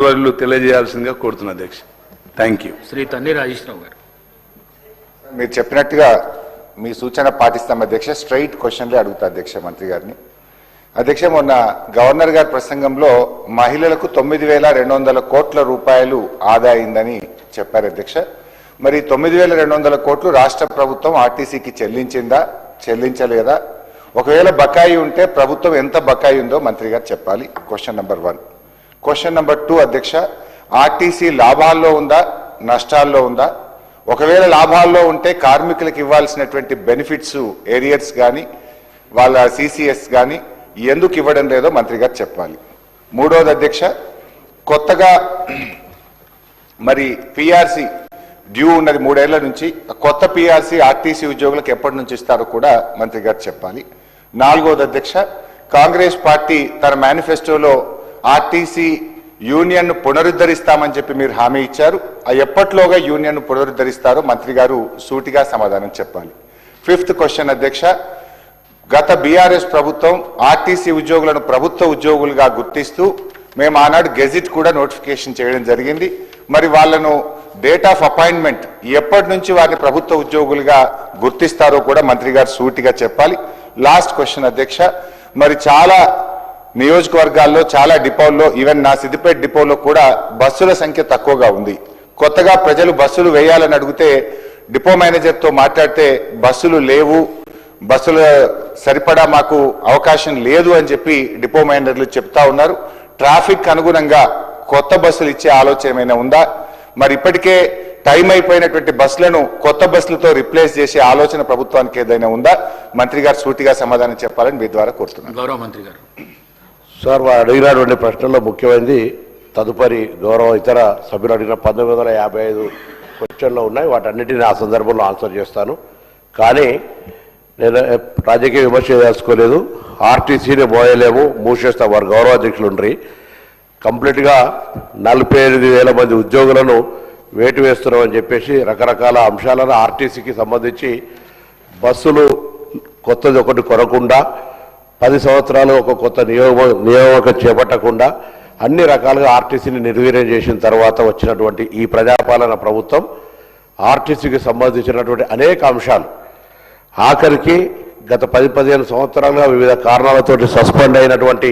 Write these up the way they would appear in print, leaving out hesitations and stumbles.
వాళ్ళు తెలియజేయాల్సిందిగా కోరుతున్నా అధ్యక్ష. Thank you. శ్రీ తన్ని రాజేశ్వరరావు గారు, మీరు చెప్పినట్టుగా మీ సూచన పాటిస్తాం అధ్యక్ష. స్ట్రైట్ క్వశ్చన్లే అడుగుతా అధ్యక్ష మంత్రి గారిని. అధ్యక్ష, మొన్న గవర్నర్ గారి ప్రసంగంలో మహిళలకు 9,200 కోట్ల రూపాయలు ఆదా అయిందని చెప్పారు అధ్యక్ష. మరి 9,200 కోట్లు రాష్ట్ర ప్రభుత్వం ఆర్టీసీకి చెల్లించిందా, చెల్లించలేదా? ఒకవేళ బకాయి ఉంటే ప్రభుత్వం ఎంత బకాయి ఉందో మంత్రి గారు చెప్పాలి. Question number 1. క్వశ్చన్ నెంబర్ 2 అధ్యక్ష, ఆర్టీసీ లాభాల్లో ఉందా, నష్టాల్లో ఉందా? ఒకవేళ లాభాల్లో ఉంటే కార్మికులకు ఇవ్వాల్సినటువంటి బెనిఫిట్స్, ఏరియర్స్ కానీ వాళ్ళ సిసిఎస్ కానీ ఎందుకు ఇవ్వడం లేదో మంత్రి గారు చెప్పాలి. 3వది అధ్యక్ష, కొత్తగా మరి పిఆర్సీ డ్యూ ఉన్నది 3 ఏళ్ల నుంచి. కొత్త పిఆర్సీ ఆర్టీసీ ఉద్యోగులకు ఎప్పటి నుంచి ఇస్తారో కూడా మంత్రి గారు చెప్పాలి. 4వది అధ్యక్ష, కాంగ్రెస్ పార్టీ తన మేనిఫెస్టోలో ఆర్టీసీ యూనియన్ పునరుద్ధరిస్తామని చెప్పి మీరు హామీ ఇచ్చారు. ఎప్పట్లోగా యూనియన్ పునరుద్ధరిస్తారో మంత్రి గారు సూటిగా సమాధానం చెప్పాలి. 5th క్వశ్చన్ అధ్యక్ష, గత బీఆర్ఎస్ ప్రభుత్వం ఆర్టీసీ ఉద్యోగులను ప్రభుత్వ ఉద్యోగులుగా గుర్తిస్తూ మేము ఆనాడు గెజిట్ కూడా నోటిఫికేషన్ చేయడం జరిగింది. మరి వాళ్ళను డేట్ ఆఫ్ అపాయింట్మెంట్ ఎప్పటి నుంచి వారిని ప్రభుత్వ ఉద్యోగులుగా గుర్తిస్తారో కూడా మంత్రి గారు సూటిగా చెప్పాలి. లాస్ట్ క్వశ్చన్ అధ్యక్ష, మరి చాలా నియోజకవర్గాల్లో చాలా డిపోల్లో, ఈవెన్ నా సిద్దిపేట డిపోలో కూడా బస్సుల సంఖ్య తక్కువగా ఉంది. కొత్తగా ప్రజలు బస్సులు వేయాలని అడిగితే డిపో మేనేజర్తో మాట్లాడితే బస్సులు లేవు, బస్సుల సరిపడా మాకు అవకాశం లేదు అని చెప్పి డిపో మేనేజర్లు చెప్తా ఉన్నారు. ట్రాఫిక్ అనుగుణంగా కొత్త బస్సులు ఇచ్చే ఆలోచన ఏమైనా ఉందా? మరి ఇప్పటికే టైం అయిపోయినటువంటి బస్సులను కొత్త బస్సులతో రిప్లేస్ చేసే ఆలోచన ప్రభుత్వానికి ఏదైనా ఉందా? మంత్రి గారు సూటిగా సమాధానం చెప్పాలని మీ ద్వారా కోరుతున్నాను. గౌరవ మంత్రి గారు. సార్, వారు అడిగినటువంటి ప్రశ్నల్లో ముఖ్యమైనది తదుపరి గౌరవ ఇతర సభ్యులు అడిగిన 1955 క్వశ్చన్లు ఉన్నాయి. వాటన్నిటిని ఆ సందర్భంలో ఆన్సర్ చేస్తాను. కానీ నేను రాజకీయ విమర్శ చేసుకోలేదు. ఆర్టీసీని మోయలేము, మూసేస్తాం. వారు గౌరవ అధ్యక్షులు ఉండ్రి కంప్లీట్గా 48,000 మంది ఉద్యోగులను వేటు వేస్తున్నామని చెప్పేసి రకరకాల అంశాలను ఆర్టీసీకి సంబంధించి బస్సులు కొత్తది ఒకటి కొనకుండా 10 సంవత్సరాలు ఒక కొత్త నియామకం చేపట్టకుండా అన్ని రకాలుగా ఆర్టీసీని నిర్వీర్యం చేసిన తర్వాత వచ్చినటువంటి ఈ ప్రజాపాలన ప్రభుత్వం ఆర్టీసీకి సంబంధించినటువంటి అనేక అంశాలు ఆఖరికి గత 10-15 సంవత్సరాలుగా వివిధ కారణాలతో సస్పెండ్ అయినటువంటి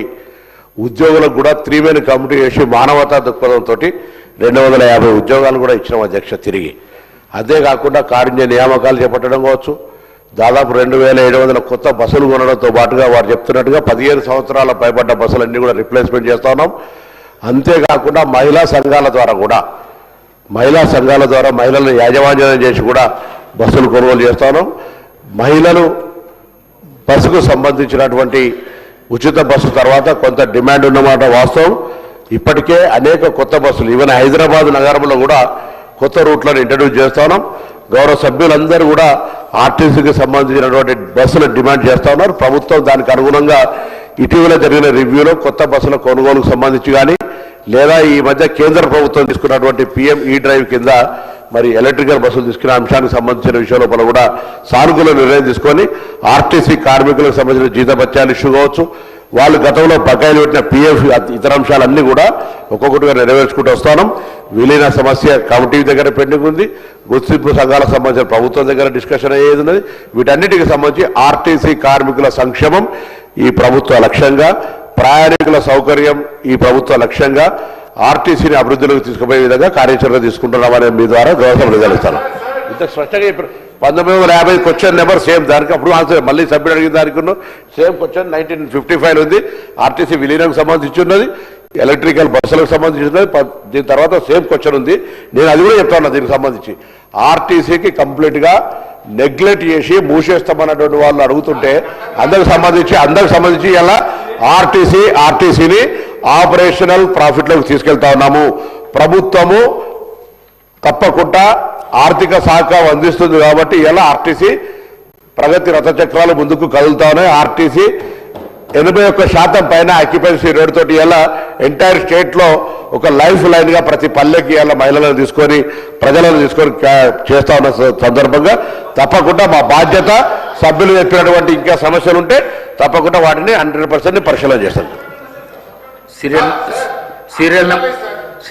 ఉద్యోగులకు కూడా 3-man కమిటీ చేసి మానవతా దృక్పథంతో 250 ఉద్యోగాలు కూడా ఇచ్చిన అధ్యక్ష తిరిగి. అంతేకాకుండా కారుణ్య నియామకాలు చేపట్టడం కావచ్చు, దాదాపు 2,700 కొత్త బస్సులు కొనడంతో పాటుగా వారు చెప్తున్నట్టుగా 15 సంవత్సరాల పైబడ్డ బస్సులన్నీ కూడా రిప్లేస్మెంట్ చేస్తూ ఉన్నాం. అంతేకాకుండా మహిళా సంఘాల ద్వారా మహిళలను యాజమాన్యం చేసి కూడా బస్సులు కొనుగోలు చేస్తూ ఉన్నాం. మహిళలు బస్సుకు సంబంధించినటువంటి ఉచిత బస్సు తర్వాత కొంత డిమాండ్ ఉన్నమాట వాస్తవం. ఇప్పటికే అనేక కొత్త బస్సులు ఈవెన్ హైదరాబాద్ నగరంలో కూడా కొత్త రూట్లను ఇంట్రడ్యూస్ చేస్తూ ఉన్నాం. గౌరవ సభ్యులందరూ కూడా ఆర్టీసీకి సంబంధించినటువంటి బస్సులు డిమాండ్ చేస్తూ ఉన్నారు. ప్రభుత్వం దానికి అనుగుణంగా ఇటీవల జరిగిన రివ్యూలో కొత్త బస్సుల కొనుగోలుకు సంబంధించి కానీ లేదా ఈ మధ్య కేంద్ర ప్రభుత్వం తీసుకున్నటువంటి PM E-డ్రైవ్ కింద మరి ఎలక్ట్రికల్ బస్సులు తీసుకున్న అంశానికి సంబంధించిన విషయం లోపల కూడా సానుకూల నిర్ణయం తీసుకొని ఆర్టీసీ కార్మికులకు సంబంధించిన జీతభత్యాలు ఇష్యూ కావచ్చు, వాళ్ళు గతంలో బకాయిలు పెట్టిన PF ఇతర అంశాలన్నీ కూడా ఒక్కొక్కటిగా నెరవేర్చుకుంటూ వస్తాను. విలీన సమస్య కమిటీ దగ్గర పెండింగ్ ఉంది. గుర్తింపు సంఘాలకు సంబంధించిన ప్రభుత్వం దగ్గర డిస్కషన్ అయ్యేది ఉన్నది. వీటన్నిటికి సంబంధించి ఆర్టీసీ కార్మికుల సంక్షేమం ఈ ప్రభుత్వ లక్ష్యంగా, ప్రయాణికుల సౌకర్యం ఈ ప్రభుత్వ లక్ష్యంగా, ఆర్టీసీని అభివృద్ధిలోకి తీసుకుపోయే విధంగా కార్యాచరణ తీసుకుంటున్నామని మీ ద్వారా గౌరవం ప్రజలిస్తాను. ఇంత స్పష్టంగా 1950 క్వశ్చన్ నెంబర్ సేమ్ దానికి అప్పుడు ఆన్సర్ మళ్ళీ సభ్యుడు అడిగిన దానికి సేమ్ క్వశ్చన్ 1955 ఉంది. ఆర్టీసీ విలీనంకు సంబంధించి ఉన్నది, ఎలక్ట్రికల్ బస్సులకు సంబంధించి ఉన్నది. దీని తర్వాత సేమ్ క్వశ్చన్ ఉంది. నేను అది కూడా చెప్తాను. దీనికి సంబంధించి ఆర్టీసీకి కంప్లీట్గా నెగ్లెక్ట్ చేసి మూసేస్తామన్నటువంటి వాళ్ళు అడుగుతుంటే అందరికి సంబంధించి ఇలా ఆర్టీసీని ఆపరేషనల్ ప్రాఫిట్లోకి తీసుకెళ్తా ఉన్నాము. ప్రభుత్వము తప్పకుండా ఆర్థిక సహకారం అందిస్తుంది కాబట్టి ఇలా ఆర్టీసీ ప్రగతి రథచక్రాలు ముందుకు కదులుతా ఉన్నాయి. ఆర్టీసీ 81% పైన ఆక్యుపెన్సీ రేట్ తోటి ఇలా ఎంటైర్ స్టేట్లో ఒక లైఫ్ లైన్గా ప్రతి పల్లెకి ఇలా మహిళలను తీసుకొని ప్రజలను తీసుకొని చేస్తా ఉన్న సందర్భంగా తప్పకుండా మా బాధ్యత సభ్యులు చెప్పినటువంటి ఇంకా సమస్యలు ఉంటే తప్పకుండా వాటిని 100% పరిశీలన చేస్తాం. సీరియల్